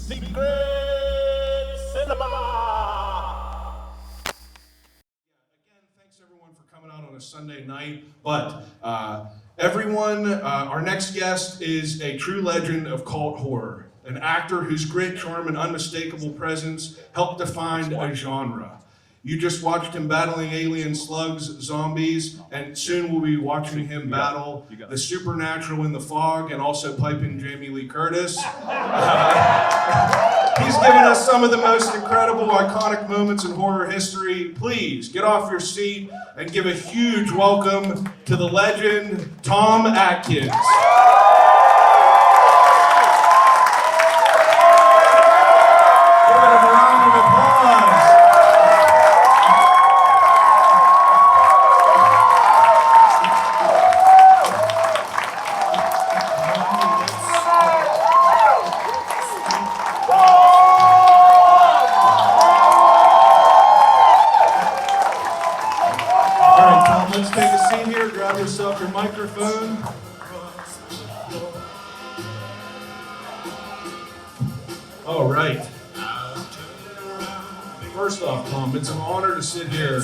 Sinema. Again, thanks everyone for coming out on a Sunday night. But everyone, our next guest is a true legend of cult horror, an actor whose grit, charm, and unmistakable presence helped define a genre. You just watched him battling alien slugs, zombies, and soon we'll be watching him battle the supernatural in the fog and also piping Jamie Lee Curtis. He's given us some of the most incredible, iconic moments in horror history. Please get off your seat and give a huge welcome to the legend, Tom Atkins. Give it a round of applause. Let's take a seat here, grab yourself your microphone. All right. First off, Tom, it's an honor to sit here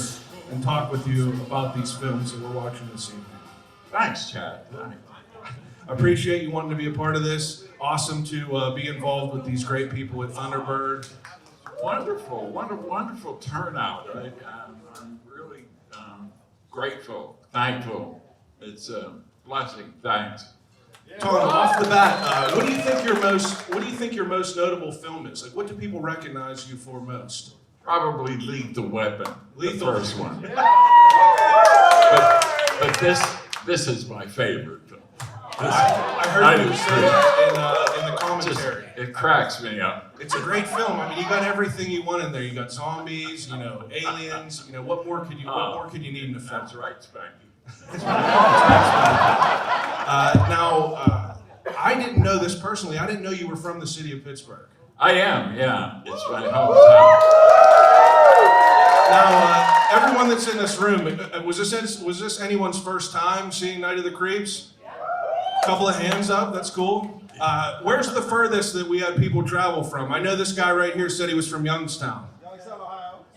and talk with you about these films that we're watching this evening. Thanks, Chad. I appreciate you wanting to be a part of this. Awesome to be involved with these great people at Thunderbird. Wonderful, wonderful turnout. I'm really grateful, thankful. It's a blessing. Thanks. Tom, off the bat, what do you think your most notable film is? Like, what do people recognize you for most? Probably Lethal Weapon, Lethal the first one. But this is my favorite film. I heard you say that in the commentary. It cracks me up. It's a great film. I mean, you got everything you want in there. You got zombies, aliens. What more could you need in a film? That's right, Spanky. I didn't know this personally. I didn't know you were from the city of Pittsburgh. I am, yeah. It's my hometown. Now, everyone that's in this room, was this anyone's first time seeing Night of the Creeps? Couple of hands up, that's cool. Where's the furthest that we had people travel from? I know this guy right here said he was from Youngstown.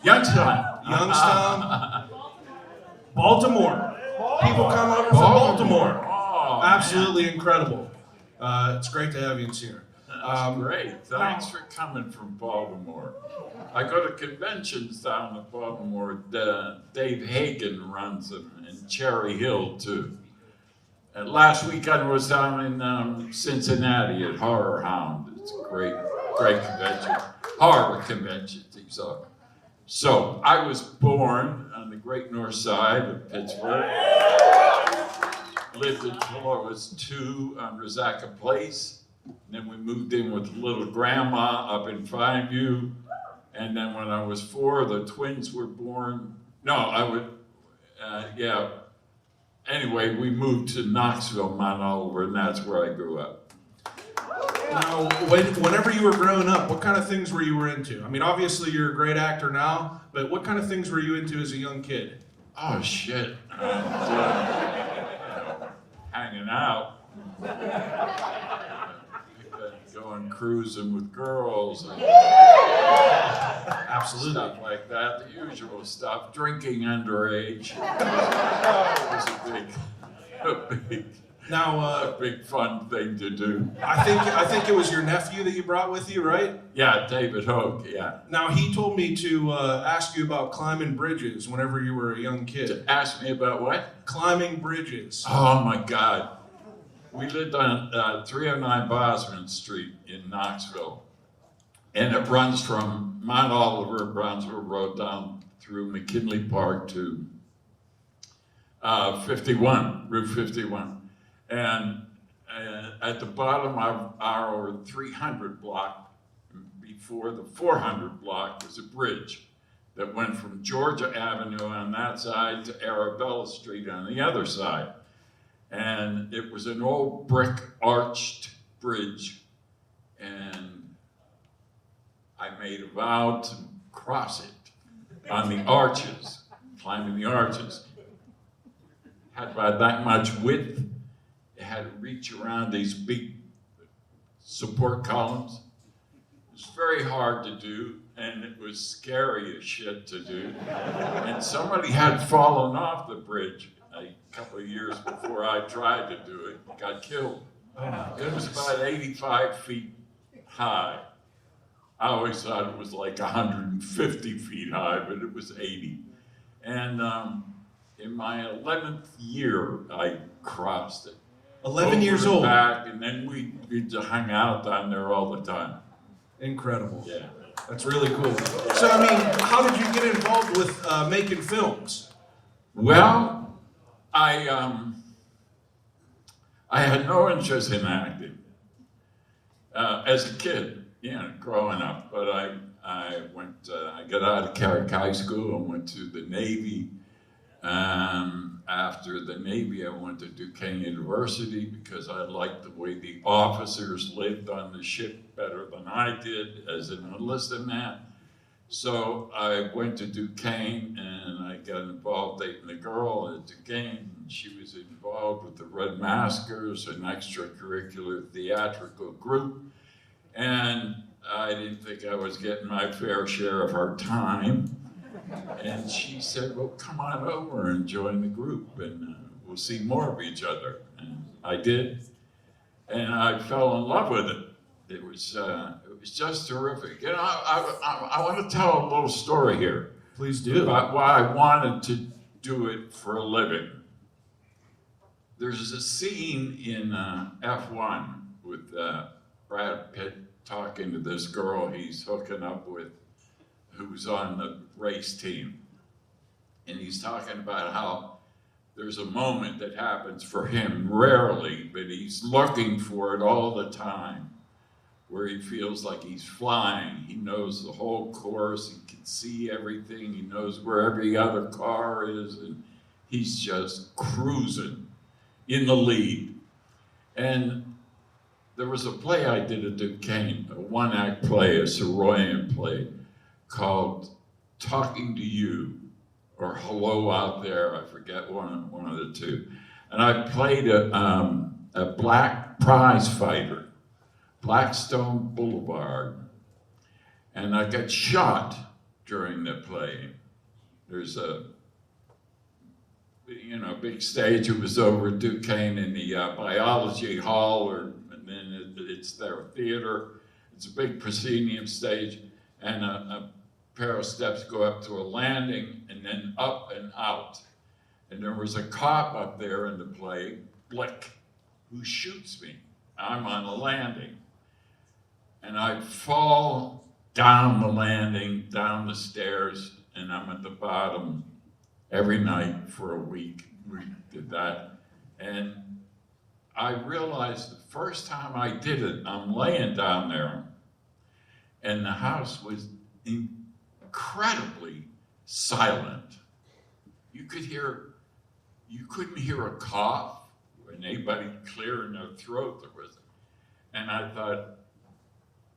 Youngstown. Baltimore. People come over from Baltimore. Oh, absolutely incredible. It's great to have you here. That's great. Thanks for coming from Baltimore. I go to conventions down in Baltimore. Dave Hagen runs them in Cherry Hill too. And last weekend I was down in Cincinnati at Horror Hound. It's a great convention. Horror convention, these are. So I was born on the Great North Side of Pittsburgh. Lived until I was 2 on Rizaka Place. And then we moved in with little grandma up in Fineview. And then when I was 4, the twins were born. Anyway, we moved to Knoxville, Mount Oliver, and that's where I grew up. Now, whenever you were growing up, what kind of things were you into? I mean, obviously you're a great actor now, but what kind of things were you into as a young kid? Oh, shit. Hanging out. Going cruising with girls. Absolutely. Stuff like that, the usual stuff. Drinking underage. Was a big fun thing to do. I think it was your nephew that you brought with you, right? Yeah, David Hoke, yeah. Now, he told me to ask you about climbing bridges whenever you were a young kid. To ask me about what? Climbing bridges. Oh my God. We lived on 309 Bosman Street in Knoxville. And it runs from Mount Oliver, Brownsville Road, down through McKinley Park to 51, Route 51. And at the bottom of our 300 block, before the 400 block, was a bridge that went from Georgia Avenue on that side to Arabella Street on the other side. And it was an old brick arched bridge. And I made a vow to cross it on the arches, climbing the arches. Had about that much width. It had to reach around these big support columns. very hard to do, and it was scary as shit to do. And somebody had fallen off the bridge a couple of years before I tried to do it, got killed. It was about 85 feet high. I always thought it was like 150 feet high, but it was 80. And in my 11th year, I crossed it. 11 years old. Back, and then we hung out down there all the time. Incredible. Yeah. That's really cool. So, I mean, how did you get involved with making films? Well, I had no interest in acting as a kid, growing up. But I got out of Carrick High School and went to the Navy. After the Navy, I went to Duquesne University because I liked the way the officers lived on the ship better than I did as an enlisted man. So I went to Duquesne and I got involved dating a girl at Duquesne. She was involved with the Red Maskers, an extracurricular theatrical group. And I didn't think I was getting my fair share of her time. And she said, well, come on over and join the group and we'll see more of each other. And I did. And I fell in love with it. It was just terrific. And I want to tell a little story here. Please do. About why I wanted to do it for a living. There's a scene in F1 with Brad Pitt talking to this girl he's hooking up with, who's on the race team. And he's talking about how there's a moment that happens for him rarely, but he's looking for it all the time, where he feels like he's flying. He knows the whole course, he can see everything, he knows where every other car is, and he's just cruising in the lead. And there was a play I did at Duquesne, a one-act play, a Soroyan play, called Talking to You, or Hello Out There, I forget one of the two. And I played a black prize fighter, Blackstone Boulevard, and I got shot during the play. There's a big stage. It was over at Duquesne in the biology hall, and then it's their theater. It's a big proscenium stage, and a pair of steps go up to a landing and then up and out. And there was a cop up there in the play, Blick, who shoots me. I'm on the landing. And I fall down the landing, down the stairs, and I'm at the bottom every night for a week. We did that. And I realized the first time I did it, I'm laying down there, and the house was incredibly silent. You couldn't hear a cough or anybody clearing their throat. And I thought,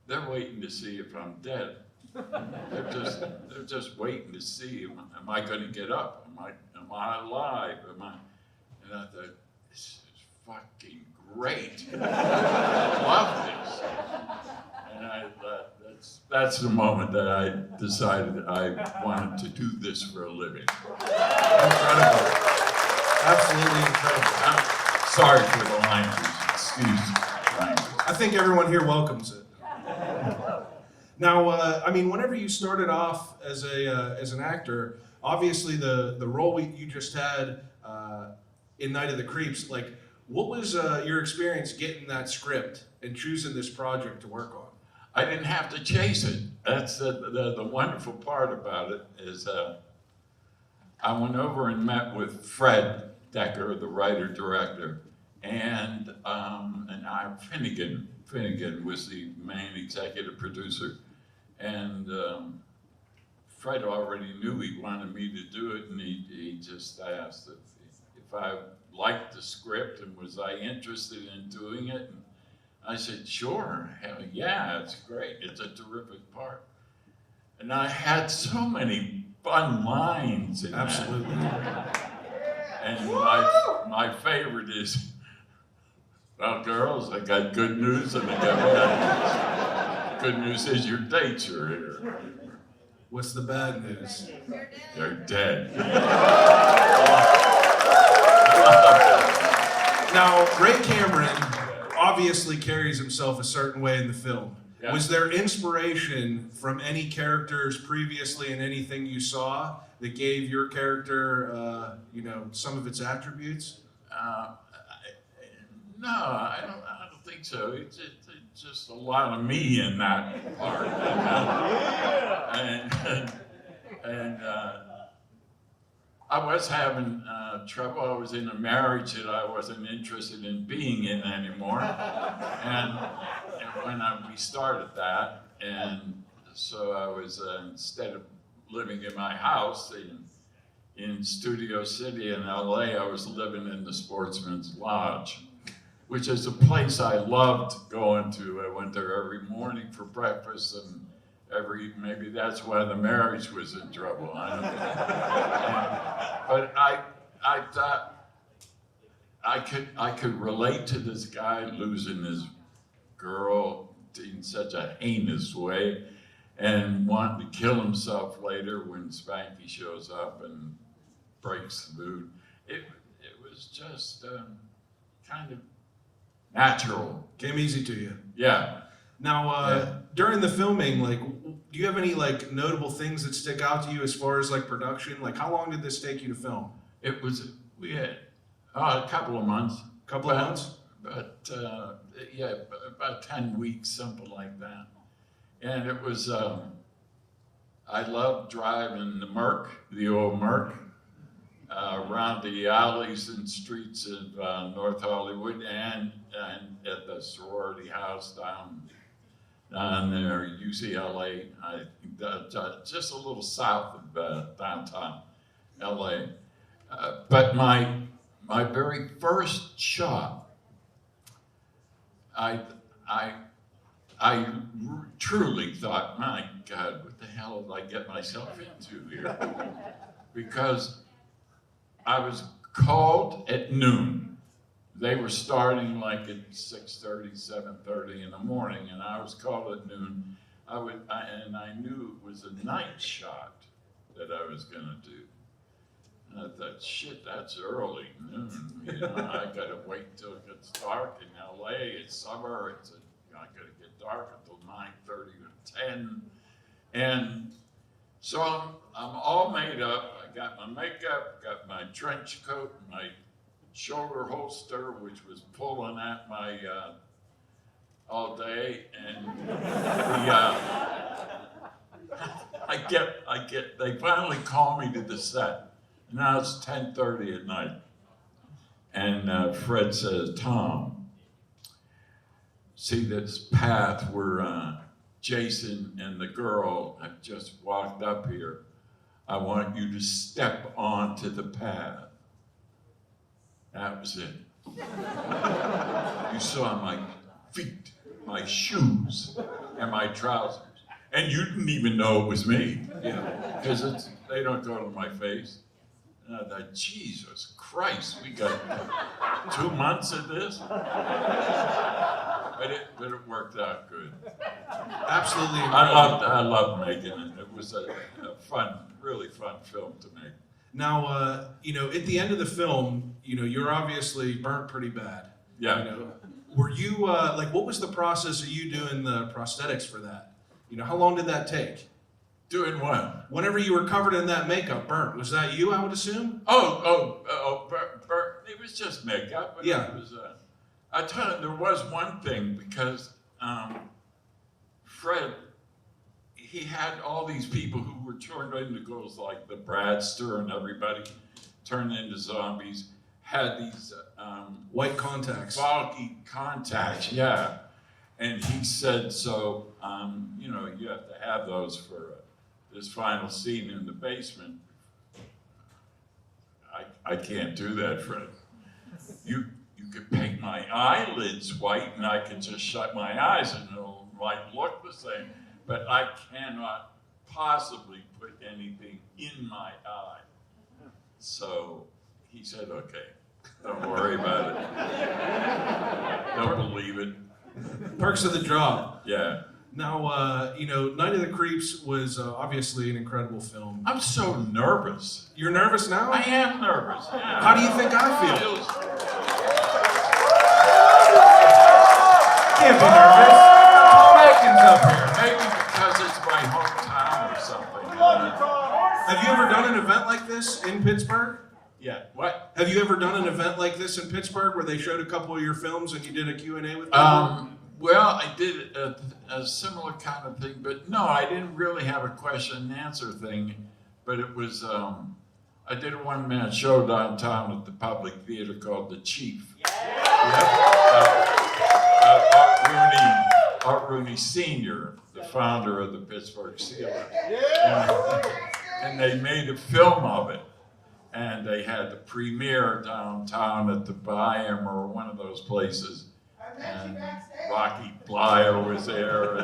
they're waiting to see if I'm dead. They're just waiting to see, am I going to get up? Am I alive? And I thought, this is fucking great. I love this. And I thought, that's the moment that I decided I wanted to do this for a living. Incredible. Absolutely incredible. I'm sorry for the language. Excuse the language. I think everyone here welcomes it. Now, I mean, whenever you started off as an actor, obviously the role you just had in Night of the Creeps, like, what was your experience getting that script and choosing this project to work on? I didn't have to chase it. That's the wonderful part about it is I went over and met with Fred Decker, the writer-director, and Finnegan. Finnegan was the main executive producer. And Fred already knew he wanted me to do it, and he just asked if I liked the script and was I interested in doing it. And I said, sure, hell yeah, it's great. It's a terrific part. And I had so many fun lines in Absolutely. that. And my favorite is, well, girls, I got good news and I got bad news. Good news is your dates are here. What's the bad news? They're dead. Now, Ray Cameron obviously carries himself a certain way in the film. Yeah. Was there inspiration from any characters previously in anything you saw that gave your character, some of its attributes? No, I don't think so. It's just a lot of me in that part. And I was having trouble. I was in a marriage that I wasn't interested in being in anymore. And when we started that, and so I was, instead of living in my house in Studio City in LA, I was living in the Sportsman's Lodge, which is a place I loved going to. I went there every morning for breakfast, and maybe that's why the marriage was in trouble. I don't know. But I thought I could relate to this guy losing his girl in such a heinous way and wanting to kill himself later when Spanky shows up and breaks the mood. It was just kind of natural. Came easy to you. Yeah. Now, during the filming, do you have any notable things that stick out to you as far as production? How long did this take you to film? We had a couple of months. Couple of months? But about 10 weeks, something like that. And it was, I loved driving the old Merc, around the alleys and streets of North Hollywood and at the sorority house down there, UCLA, just a little south of downtown LA. But my very first shot, I truly thought, my God, what the hell did I get myself into here? Because I was called at noon. They were starting at 6:30, 7:30 in the morning, and I was called at noon. And I knew it was a night shot that I was gonna do. And I thought, shit, that's early, noon. I gotta wait till it gets dark in LA. It's summer. I gotta get dark until 9:30 or 10. And so I'm all made up. I got my makeup, got my trench coat, my shoulder holster, which was pulling at my all day, and they finally call me to the set. Now it's 10:30 at night, and Fred says, "Tom, see this path where Jason and the girl have just walked up here? I want you to step onto the path." That was it. You saw my feet, my shoes, and my trousers. And you didn't even know it was me. Yeah. Because they don't go to my face. And I thought, Jesus Christ, we got 2 months of this? But it worked out good. Absolutely. I loved making it. It was a really fun film to make. Now, at the end of the film, you're obviously burnt pretty bad. Yeah. Were you, what was the process of you doing the prosthetics for that? How long did that take? Doing what? Whenever you were covered in that makeup, burnt, was that you, I would assume? Burnt. It was just makeup. But yeah. It was, I tell you, there was one thing, because Fred, he had all these people who were turned into ghosts, like the Bradster and everybody turned into zombies, had these white contacts. Foggy contacts, yeah. And he said, so, you have to have those for this final scene in the basement. I can't do that, Fred. You could paint my eyelids white and I could just shut my eyes and it'll look the same. But I cannot possibly put anything in my eye. So he said, okay, don't worry about it. Don't believe it. Perks of the job. Yeah. Now, Night of the Creeps was obviously an incredible film. I'm so nervous. You're nervous now? I am nervous. Yeah. How do you think I feel? Can't be nervous. Tom Atkins up here. Maybe because it's my hometown or something. Have you ever done an event like this in Pittsburgh? Yeah. What? Have you ever done an event like this in Pittsburgh where they showed a couple of your films and you did a Q&A with people? Well, I did a similar kind of thing, but no, I didn't really have a question and answer thing. But it was, I did a one-man show downtown at the Public Theater called The Chief. Art Rooney Sr., the founder of the Pittsburgh Steelers. And they made a film of it. And they had the premiere downtown at the Byam or one of those places. And Rocky Blyer was there,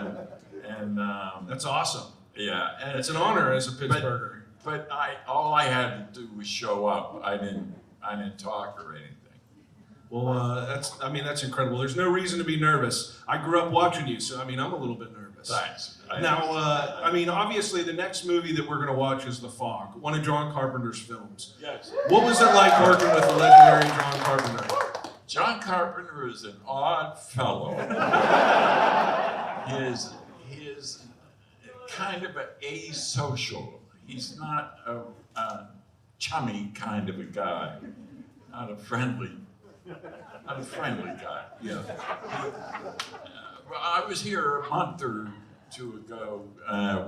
and That's awesome. yeah, and It's an honor as a Pittsburgher. But all I had to do was show up. I didn't talk or anything. Well, that's incredible. There's no reason to be nervous. I grew up watching you, so I'm a little bit nervous. Thanks. Now, obviously the next movie that we're going to watch is The Fog, one of John Carpenter's films. Yes. What was it like working with the legendary John Carpenter? John Carpenter is an odd fellow. He is kind of an asocial. He's not a chummy kind of a guy, not a friendly guy. Yeah. Well, I was here a month or two ago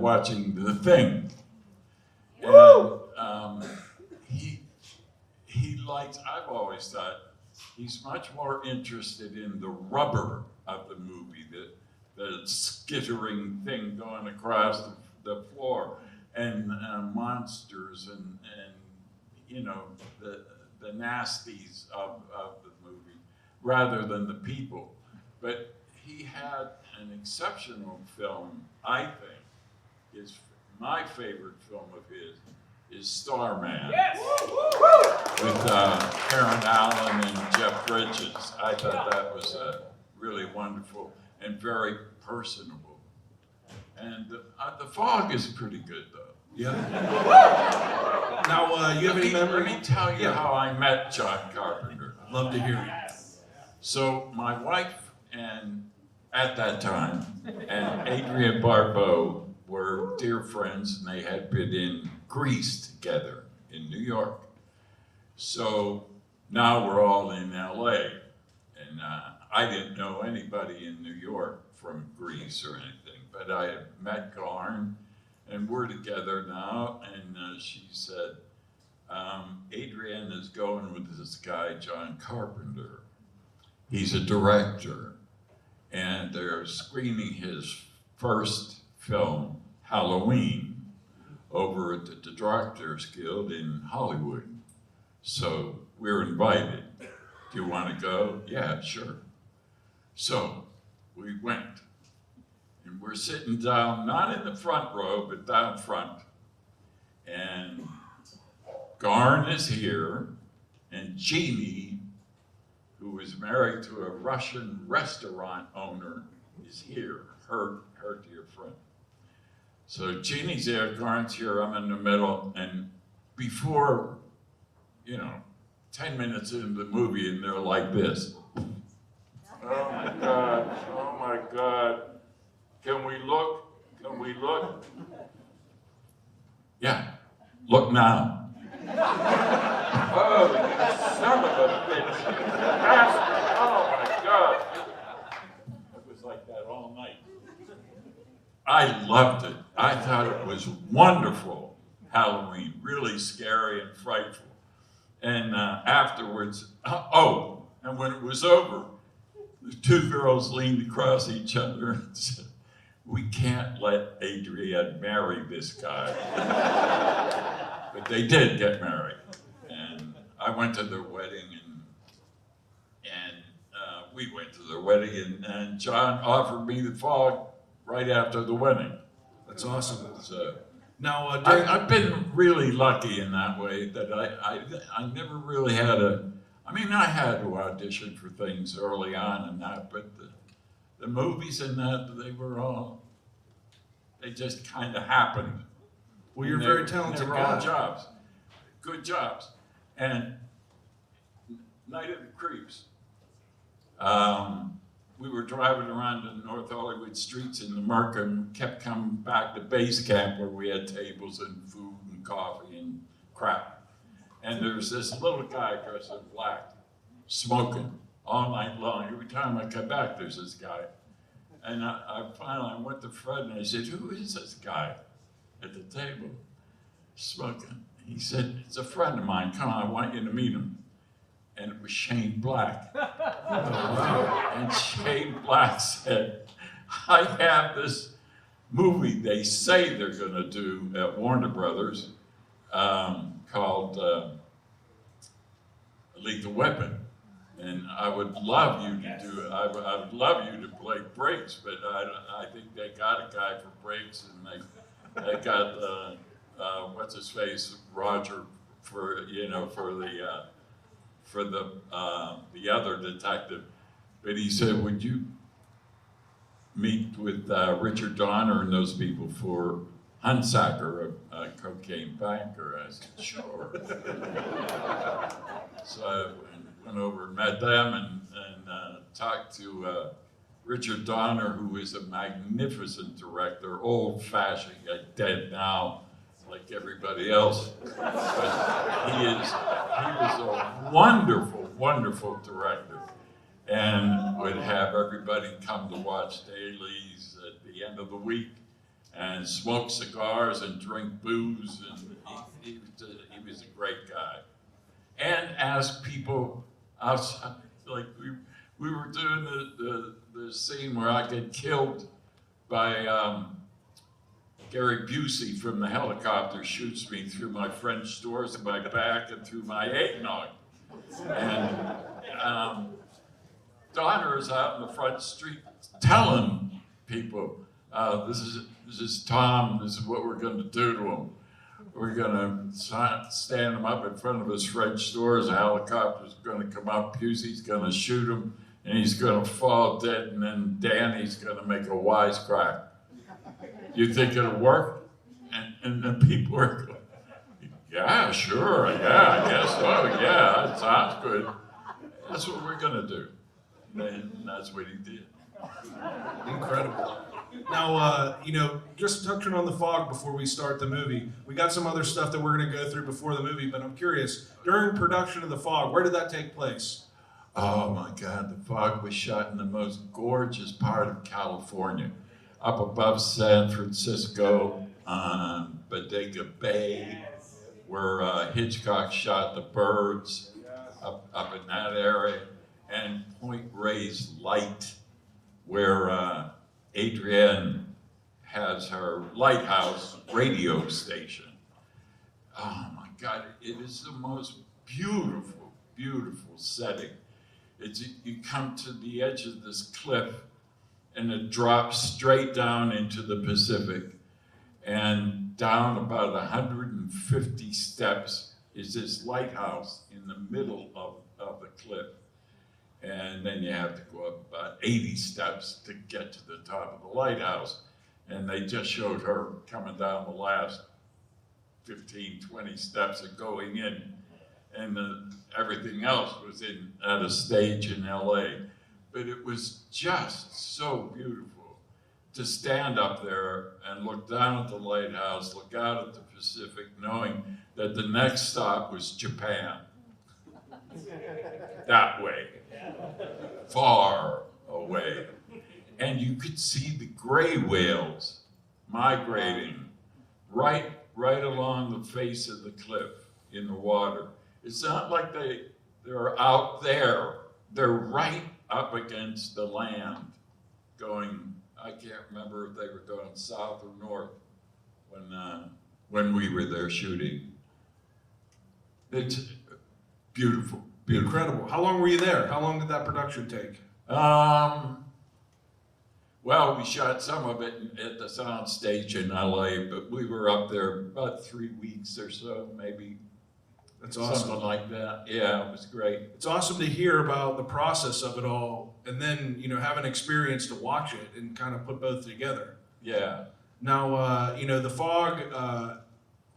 watching The Thing. And he likes, I've always thought, he's much more interested in the rubber of the movie, the skittering thing going across the floor, and monsters and the nasties of the movie, rather than the people. But he had an exceptional film, I think. My favorite film of his is Starman. Yes! With Karen Allen and Jeff Bridges. I thought that was really wonderful and very personable. And The Fog is pretty good, though. Yeah. Now, you have any memory? Let me tell you how I met John Carpenter. Love to hear it. So my wife at that time and Adrienne Barbeau were dear friends, and they had been in Greece together in New York. So now we're all in LA, and I didn't know anybody in New York from Greece or anything, but I had met Garn, and we're together now, and she said, Adrienne is going with this guy, John Carpenter. He's a director, and they're screening his first film, Halloween, over at the Directors Guild in Hollywood. So we're invited. Do you want to go? Yeah, sure. So we went, and we're sitting down, not in the front row, but down front. And Garn is here, and Jeannie, who is married to a Russian restaurant owner, is here, her dear friend. So Jeannie's there, Garn's here, I'm in the middle, and before, 10 minutes into the movie, and they're like this. Oh my God, can we look? Yeah, look now. Oh, you son of a bitch. Oh my God. It was like that all night. I loved it. I thought it was wonderful. Halloween, really scary and frightful. And afterwards, and when it was over, the two girls leaned across each other and said, "We can't let Adrienne marry this guy." But they did get married. And I went to their wedding, and we went to their wedding, and John offered me The Fog right after the wedding. That's awesome. So, Now, I've been really lucky in that way that I never really had I had to audition for things early on and that, but the movies and that, they were all They just kind of happened. Well, you're a very talented They were guy. all jobs, good jobs. And Night of the Creeps, we were driving around the North Hollywood streets in the Merc and kept coming back to base camp where we had tables and food and coffee and crap. And there was this little guy dressed in black, smoking all night long. Every time I come back, there's this guy. And I finally went to Fred and I said, who is this guy at the table smoking? He said, it's a friend of mine. Come on, I want you to meet him. And it was Shane Black. And Shane Black said, I have this movie they say they're gonna do at Warner Brothers called Lethal Weapon. And I would love you to do it. I would love you to play Briggs, but I think they got a guy for Briggs, and they got what's his face, Roger, for the other detective. But he said, would you meet with Richard Donner and those people for Hunsaker, a cocaine banker? I said, sure. So I went over and met them and talked to Richard Donner, who is a magnificent director, old-fashioned, dead now, like everybody else. But he was a wonderful, wonderful director, and would have everybody come to watch dailies at the end of the week and smoke cigars and drink booze, and he was a great guy. And ask people outside, like we were doing the scene where I get killed by Gary Busey from the helicopter shoots me through my French doors in my back and through my eggnog. And Donner is out in the front street telling people, this is Tom, this is what we're gonna do to him. We're gonna stand him up in front of his French doors, a helicopter's gonna come up, Busey's gonna shoot him, and he's gonna fall dead, and then Danny's gonna make a wisecrack. You think it'll work? And the people are going, yeah, sure, yeah, I guess so, yeah, that sounds good. That's what we're gonna do. And that's what he did. Incredible. Now, just touching on the fog before we start the movie, we got some other stuff that we're going to go through before the movie, but I'm curious, during production of the fog, where did that take place? Oh my God, the fog was shot in the most gorgeous part of California, up above San Francisco, on Bodega Bay, where Hitchcock shot The Birds, up in that area, and Point Reyes Light, where Adrienne has her lighthouse radio station. Oh my God, it is the most beautiful, beautiful setting. You come to the edge of this cliff and it drops straight down into the Pacific, and down about 150 steps is this lighthouse in the middle of the cliff. And then you have to go up about 80 steps to get to the top of the lighthouse. And they just showed her coming down the last 15, 20 steps and going in. And everything else was at a stage in LA. But it was just so beautiful to stand up there and look down at the lighthouse, look out at the Pacific, knowing that the next stop was Japan. That way. Far away. And you could see the gray whales migrating right along the face of the cliff in the water. It's not like they're out there. They're right up against the land going, I can't remember if they were going south or north when we were there shooting. It's beautiful. Beautiful. Incredible. How long were you there? How long did that production take? Well, we shot some of it at the sound stage in LA, but we were up there about 3 weeks or so, maybe. That's awesome. Something like that. Yeah, it was great. It's awesome to hear about the process of it all, and then have an experience to watch it and kind of put both together. Yeah. Now, the fog.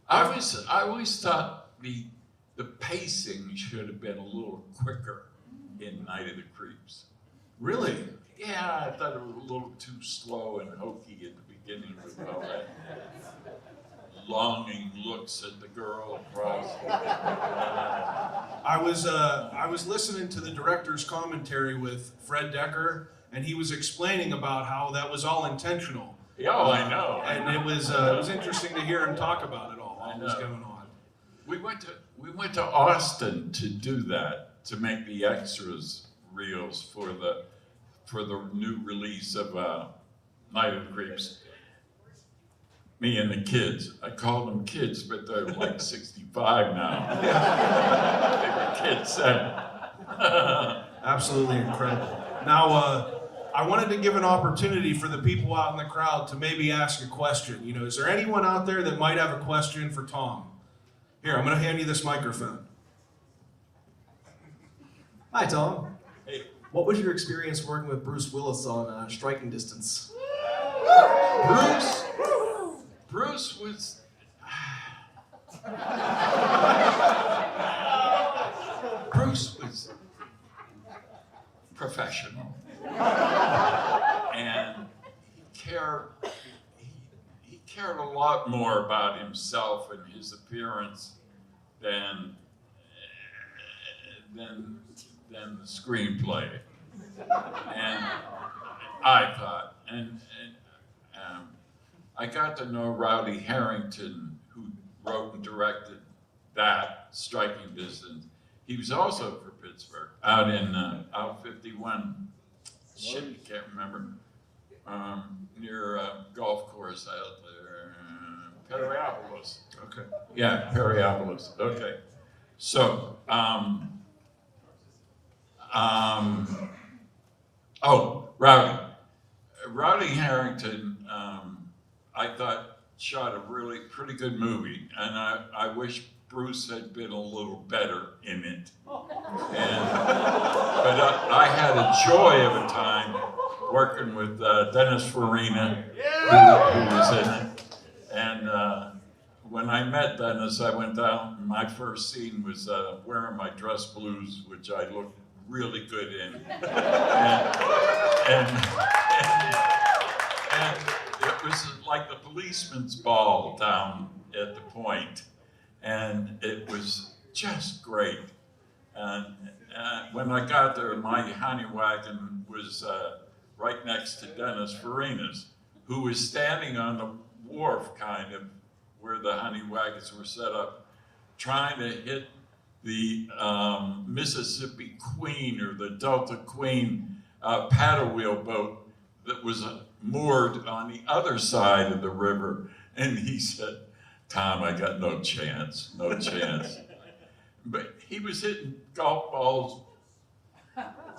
I always thought the pacing should have been a little quicker in Night of the Creeps. Really? Yeah, I thought it was a little too slow and hokey at the beginning with all that longing looks at the girl across. I was listening to the director's commentary with Fred Decker, and he was explaining about how that was all intentional. Yeah, I know. And it was interesting to hear him talk about it all. What was going on? We went to Austin to do that, to make the extras reels for the new release of Night of the Creeps. Me and the kids. I call them kids, but they're like 65 now. They were kids then. Absolutely incredible. Now, I wanted to give an opportunity for the people out in the crowd to maybe ask a question. Is there anyone out there that might have a question for Tom? Here, I'm going to hand you this microphone. Hi, Tom. Hey, What was your experience working with Bruce Willis on Striking Distance? Bruce was. Bruce was professional, and he cared a lot more about himself and his appearance than the screenplay. And I thought, I got to know Rowdy Harrington, who wrote and directed that Striking Distance. He was also for Pittsburgh, out in out 51. Shit, you can't remember. Near a golf course out there, Perryopolis. Okay. Yeah, Perryopolis. Okay. So, Rowdy Harrington, I thought shot a really pretty good movie, and I wish Bruce had been a little better in it. But I had a joy of a time working with Dennis Farina, who was in it. And when I met Dennis, I went down, and my first scene was wearing my dress blues, which I looked really good in. And it was like the policeman's ball down at the point. And it was just great. And when I got there, my honey wagon was right next to Dennis Farina's, who was standing on the wharf, kind of, where the honey wagons were set up, trying to hit the Mississippi Queen or the Delta Queen paddle wheel boat that was moored on the other side of the river. And he said, "Tom, I got no chance, no chance." But he was hitting golf balls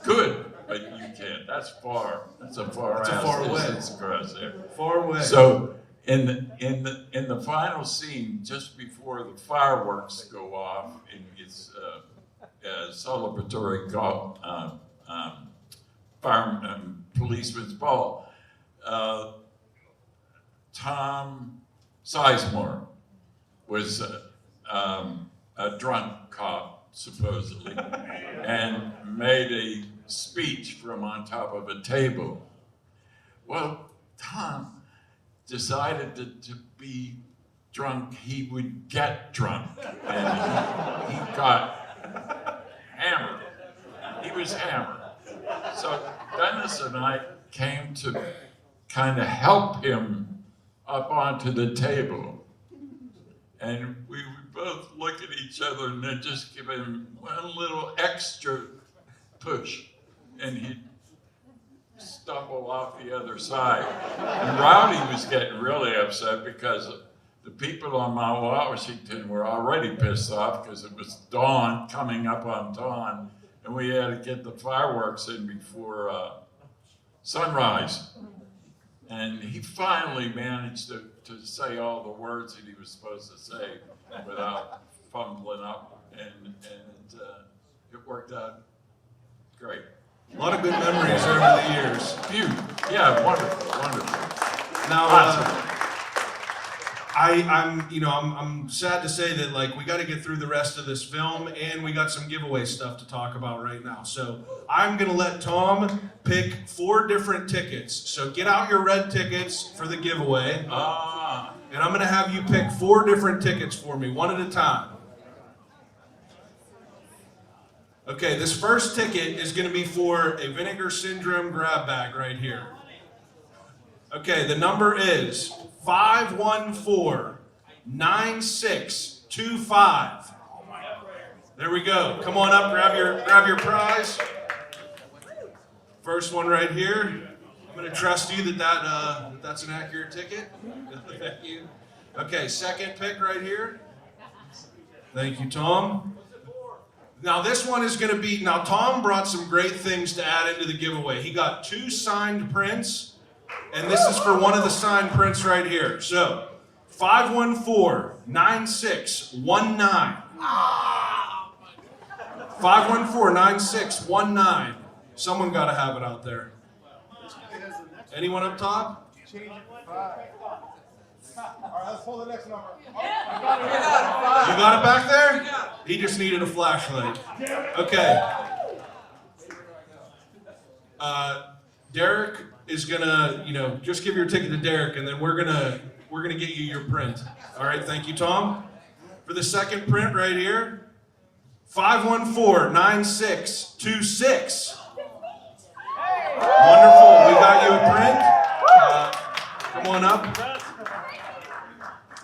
good, but you can't. That's far. That's a far distance across there. Far away. So in the final scene, just before the fireworks go off in its celebratory golf policeman's ball, Tom Sizemore was a drunk cop, supposedly, and made a speech from on top of a table. Well, Tom decided to be drunk, he would get drunk, and he got hammered. He was hammered. So Dennis and I came to kind of help him up onto the table. And we would both look at each other and then just give him one little extra push, and he'd stumble off the other side. And Rowdy was getting really upset because the people on Mount Washington were already pissed off because it was dawn, coming up on dawn, and we had to get the fireworks in before sunrise. And he finally managed to say all the words that he was supposed to say without fumbling up, and it worked out great. A lot of good memories over the years. Phew. Yeah, wonderful, wonderful. Now, I'm sad to say that like we got to get through the rest of this film, and we got some giveaway stuff to talk about right now. So I'm gonna let Tom pick 4 different tickets. So get out your red tickets for the giveaway, and I'm gonna have you pick 4 different tickets for me, one at a time. Okay, this first ticket is gonna be for a Vinegar Syndrome grab bag right here. Okay, the number is 514-9625. There we go. Come on up, grab your prize. First one right here. I'm gonna trust you that's an accurate ticket. Thank you. Okay, second pick right here. Thank you, Tom. Now this one is gonna be, now Tom brought some great things to add into the giveaway. He got 2 signed prints. And this is for one of the signed prints right here. So, 514-9619. 514-9619. Someone got to have it out there. Anyone up top? All right, let's pull the next number. You got it back there? He just needed a flashlight. Okay. Derek is gonna, just give your ticket to Derek, and then we're gonna get you your print. All right, thank you, Tom. For the second print right here, 514-9626. Wonderful, we got you a print. Come on up.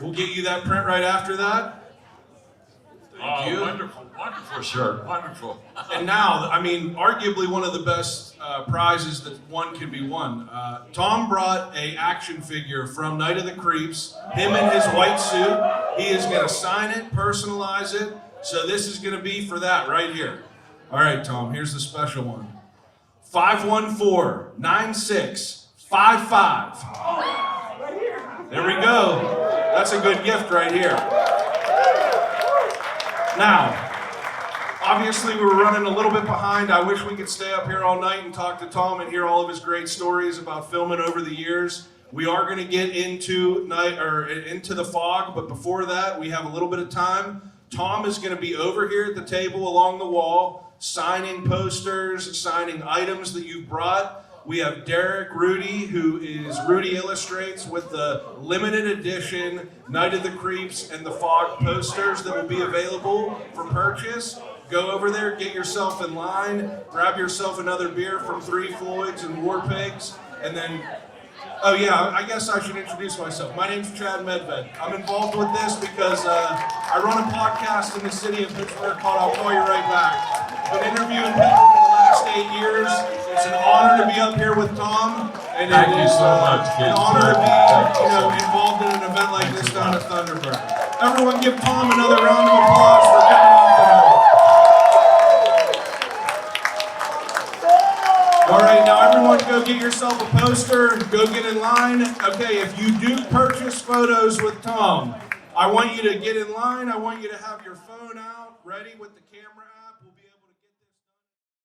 We'll get you that print right after that. Thank you. Wonderful shirt, wonderful. And now, arguably one of the best prizes that one can be won. Tom brought a action figure from Night of the Creeps, him in his white suit. He is gonna sign it, personalize it. So this is gonna be for that right here. All right, Tom, here's the special one. 514-9655. There we go. That's a good gift right here. Now, obviously, we were running a little bit behind. I wish we could stay up here all night and talk to Tom and hear all of his great stories about filming over the years. We are going to get into the fog, but before that, we have a little bit of time. Tom is going to be over here at the table along the wall, signing posters, signing items that you've brought. We have Derek Rudy, who is Rudy Illustrates, with the limited edition Night of the Creeps and the Fog posters that will be available for purchase. Go over there, get yourself in line, grab yourself another beer from 3 Floyds and War Pigs, and then, oh yeah, I guess I should introduce myself. My name's Chad Medved. I'm involved with this because I run a podcast in the city of Pittsburgh called I'll Call You Right Back. Been interviewing people for the last 8 years. It's an honor to be up here with Tom. And Thank you so much, kid. An honor to be involved in an event like this down at Thunderbird. Everyone give Tom another round of applause for coming out tonight. All right, now everyone go get yourself a poster. Go get in line. Okay, if you do purchase photos with Tom, I want you to get in line. I want you to have your phone out, ready with the camera.